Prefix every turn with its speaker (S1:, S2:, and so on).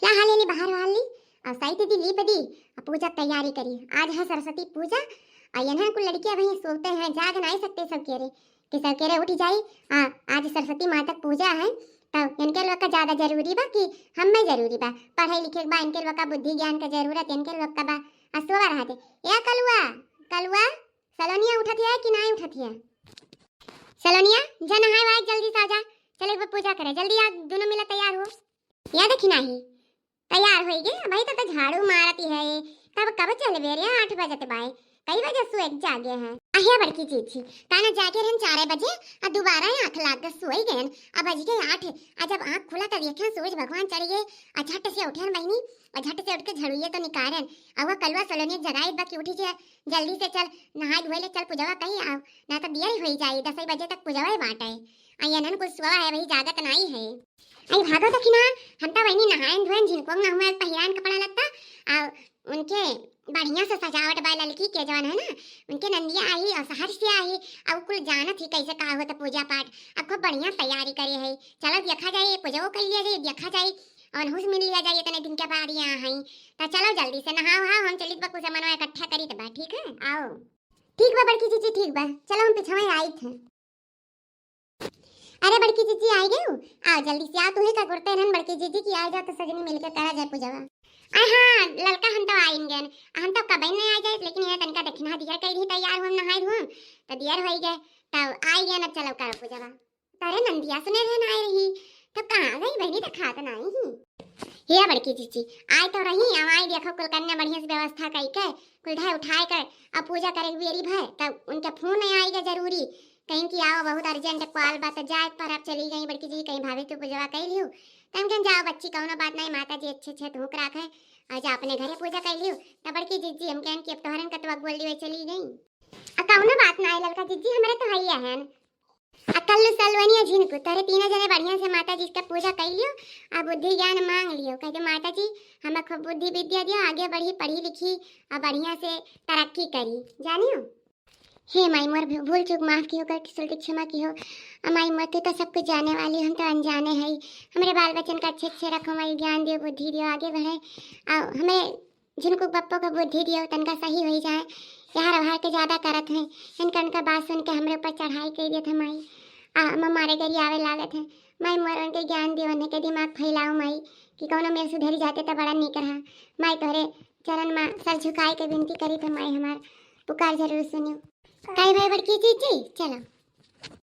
S1: ला हालेली बाहर वाली और सही दीदी ली बदी पूजा तैयारी करी। आज है सरस्वती पूजा और यहाँ को लड़कियां भाई सोते हैं जाग नहीं सकते सब कह रहे कि सब कह रहे उठ जाई। आज सरस्वती माता पूजा है तब इनके लोग का ज्यादा जरूरी बा कि हम में जरूरी बा पढ़ाई लिखे बा इनके लोग का बुद्धि ज्ञान का जरूरत इनके लोग का बा असोवा रहते। या कलुआ कलुआ सलोनिया उठत है कि नहीं उठत है? सलोनिया जा नहाए वाए जल्दी से आजा चले एक बार पूजा करे जल्दी आ दोनों मिला तैयार हो। या देखी नहीं तैयार हो गए भाई तो झाड़ू मारती है कब कब चले बेरिया 8 बजे बाय कई बजे सोए जागे हैं अहिया बड़की चीज थी ताना जाके रहन 4 बजे और दोबारा आंख लाग कर सोई गए अब बज गए 8 और जब आंख खुला तब देखे सूरज भगवान चढ़ गए और झट से उठे बहनी और झट से उठ के झाड़ूए तो निकारन और वो कलवा सलोनी जगाई बा कि उठी जे जल्दी से चल नहाए धोए ले चल पूजवा कहीं आओ ना तो दिया ही हो जाए 10 बजे तक पूजवा बांटे अयनन कुछ सुवा है वही जागत नहीं है। आई भागो तो किना हम तो वही नहाएन धोएन झिनको ना हुआ पहिरान कपड़ा लगता और उनके बढ़िया से सजावट बाय लड़की के जवान है ना उनके नंदिया आई और शहर से आई और कुल जानत ही कैसे का होता पूजा पाठ अब खूब बढ़िया तैयारी करे है। चलो देखा जाए पूजा कर लिया जाए देखा जाए और हुस मिल लिया जाए इतने दिन के बाद यहाँ है तो चलो जल्दी से नहाओ हाँ हम चलित बा कुछ सामान इकट्ठा करी तो बा ठीक है आओ ठीक बा बड़की चीची ठीक बा चलो हम पिछवाए आई थे। अरे बड़की जीजी आई गई आओ जल्दी से आओ तुम्हें का करते रहन बड़की जीजी की आ जाओ तो सजनी मिलके करा जाए पूजा। हाँ लड़का हम तो आएंगे हम तो कभी नहीं आ जाए लेकिन ये तनका देखना दिया कई भी तैयार हम नहाए हुए तो दियर हो गए तब आई गए ना चलो कर पूजा। तारे नंदिया सुने रहन आई रही तो कहाँ गई बहनी तो खाता नहीं ही ये बड़की जीजी आई तो रही अब आई देखो कुल कन्या बढ़िया से व्यवस्था कई के कुल ढाई उठाए कर अब पूजा करे बेरी भर तब उनका फोन नहीं आएगा जरूरी कहीं की आओ बहुत अर्जेंट कॉल बात जाए पर आप चली गई बड़की जी कहीं भाभी तो पूजा कर लियो तम कन जाओ बच्ची कौनो बात नहीं माता जी अच्छे अच्छे धूक राख है आज अपने घरे पूजा कर लियो तब बड़की जीजी हम कहन कि अब तोहरन कतवा बोल ली चली गई आ कौनो बात ना लड़का जीजी हमारे तो हइया है अकल सलवनिया झिनको तारे तीनों जने बढ़िया से माता जी का पूजा कर लियो आ बुद्धि ज्ञान मांग लियो कहते माता जी हमें खूब बुद्धि विद्या दियो आगे बढ़ी पढ़ी लिखी और बढ़िया से तरक्की करी जानियो। हे माई मोर भूल चूक माफ की हो कर किसी क्षमा की हो माई मोर तो सब कुछ जाने वाली हम तो अनजाने हैं हमारे बाल बच्चन का अच्छे अच्छे रखो माई ज्ञान दियो बुद्धि दियो आगे बढ़े और हमें जिनको बप्पो का बुद्धि दियो तनका सही हो जाए यहाँ रहा के ज़्यादा करत हैं इनका उनका बात सुन के हमारे ऊपर चढ़ाई कर दिए थे माई हमारे घर आवे लागत है माई मोर उनके ज्ञान दियो उन्हें के दिमाग फैलाओ माई कि कौनो मेरे सुधरी जाते तो बड़ा निक रहा माई तोहरे चरण में सर झुकाए के विनती करी थे माई हमार पुकार जरूर सुनियो कई भाई बड़की चीची चलो।